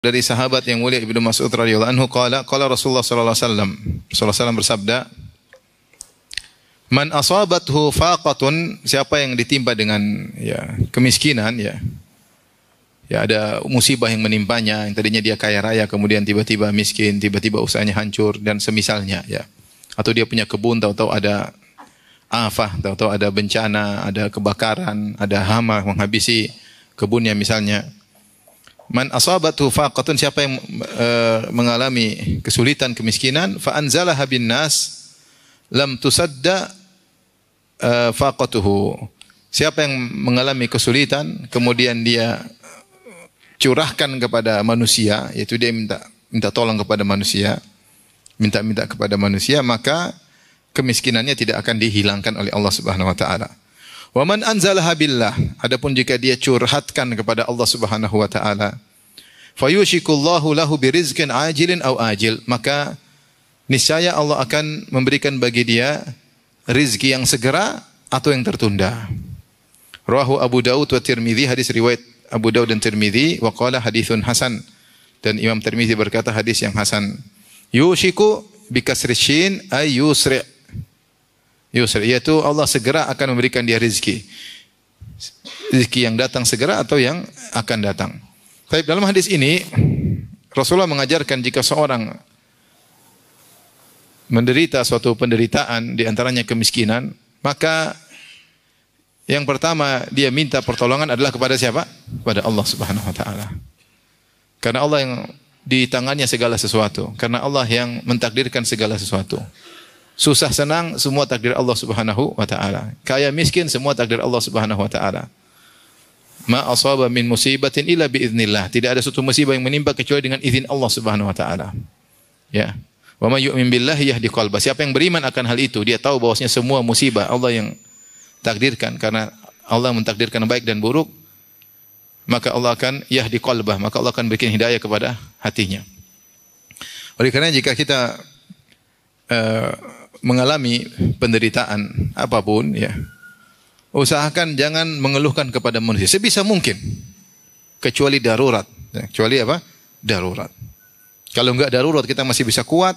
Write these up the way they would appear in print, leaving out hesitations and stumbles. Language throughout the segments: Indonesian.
Dari sahabat yang mulia Ibnu Mas'ud radhiyallahu anhu qala Rasulullah sallallahu alaihi wasallam. Rasulullah SAW bersabda, "Man asabathu faqatun," siapa yang ditimpa dengan kemiskinan ada musibah yang menimpanya, yang tadinya dia kaya raya kemudian tiba-tiba miskin, tiba-tiba usahanya hancur dan semisalnya Atau dia punya kebun tahu-tahu ada afah, tahu-tahu ada bencana, ada kebakaran, ada hama menghabisi kebunnya misalnya. Man asabathu faqatun, siapa yang mengalami kesulitan, kemiskinan, fa anzalaha bin nas lam tusadda faqatuhu. Siapa yang mengalami kesulitan kemudian dia curahkan kepada manusia, yaitu dia minta tolong kepada manusia, minta kepada manusia, maka kemiskinannya tidak akan dihilangkan oleh Allah Subhanahu wa taala. Wa man anzalaha billah, adapun jika dia curhatkan kepada Allah Subhanahu wa taala, fayushikullahu lahu birizqin ajilin aw ajil, maka niscaya Allah akan memberikan bagi dia rizki yang segera atau yang tertunda. Rawahu Abu Daud wa Tirmidzi, hadis riwayat Abu Daud dan Tirmidzi, wa qala haditsun hasan, dan Imam Tirmidzi berkata hadis yang hasan. Yushiku bikasri shin ay yusri. Yusri, yaitu Allah segera akan memberikan dia rizki. Rizki yang datang segera atau yang akan datang. Tapi dalam hadis ini Rasulullah mengajarkan jika seorang menderita suatu penderitaan, di antaranya kemiskinan, maka yang pertama dia minta pertolongan adalah kepada siapa? Kepada Allah Subhanahu wa taala. Karena Allah yang di tangannya segala sesuatu, karena Allah yang mentakdirkan segala sesuatu. Susah senang semua takdir Allah Subhanahu wa taala. Kaya miskin semua takdir Allah Subhanahu wa taala. Ma asaba min musibatin illa biiznillah. Tidak ada suatu musibah yang menimpa kecuali dengan izin Allah Subhanahu wa taala. Ya. Wa may yu'min billahi yahdi qalba. Siapa yang beriman akan hal itu, dia tahu bahwasanya semua musibah Allah yang takdirkan, karena Allah mentakdirkan baik dan buruk, maka Allah akan yahdi qalbah, maka Allah akan berikan hidayah kepada hatinya. Oleh karena jika kita mengalami penderitaan apapun, usahakan jangan mengeluhkan kepada manusia sebisa mungkin, kecuali darurat. Kecuali apa? Darurat. Kalau enggak darurat, kita masih bisa kuat,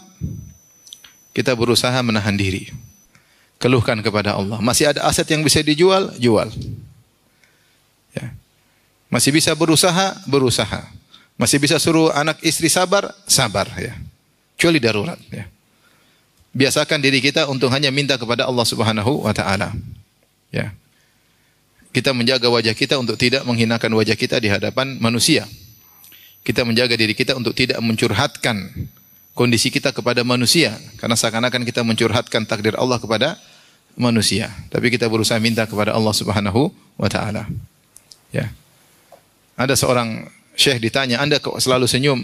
kita berusaha menahan diri. Keluhkan kepada Allah. Masih ada aset yang bisa dijual, jual. Ya. Masih bisa berusaha, berusaha. Masih bisa suruh anak istri sabar, sabar. Ya. Kecuali darurat. Ya. Biasakan diri kita untuk hanya minta kepada Allah Subhanahu wa taala. Ya. Kita menjaga wajah kita untuk tidak menghinakan wajah kita di hadapan manusia. Kita menjaga diri kita untuk tidak mencurhatkan kondisi kita kepada manusia, karena seakan-akan kita mencurhatkan takdir Allah kepada manusia. Tapi kita berusaha minta kepada Allah Subhanahu wa taala. Ya. Ada seorang syekh ditanya, "Anda kok selalu senyum?"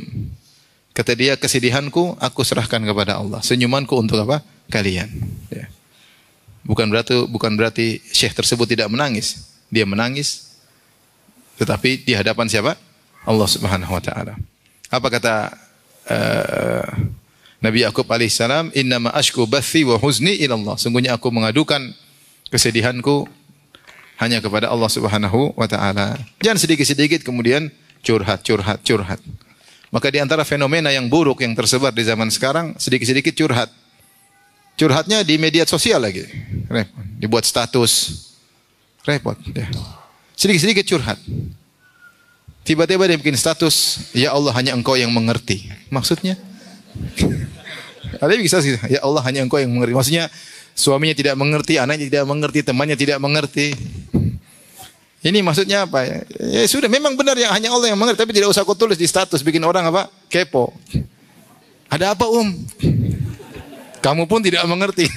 Kata dia, "Kesedihanku aku serahkan kepada Allah. Senyumanku untuk apa? Kalian." Ya. Bukan berarti syekh tersebut tidak menangis. Dia menangis, tetapi di hadapan siapa? Allah Subhanahu wa taala. Apa kata Nabi Yakub alaihissalam? "Innama ashku bathi wa huzni ila Allah." Sungguhnya aku mengadukan kesedihanku hanya kepada Allah Subhanahu wa taala. Jangan sedikit-sedikit kemudian curhat. Maka di antara fenomena yang buruk yang tersebar di zaman sekarang, sedikit-sedikit curhat. Curhatnya di media sosial lagi. Repot. Dibuat status. Repot. Ya. Sedikit-sedikit curhat. Tiba-tiba dia bikin status, "Ya Allah, hanya Engkau yang mengerti." Maksudnya? Ada yang bisa sih, "Ya Allah, hanya Engkau yang mengerti." Maksudnya suaminya tidak mengerti, anaknya tidak mengerti, temannya tidak mengerti. Ini maksudnya apa ya? Ya sudah, memang benar ya, hanya Allah yang mengerti, tapi tidak usah kau tulis di status, bikin orang apa? Kepo. Ada apa, Kamu pun tidak mengerti.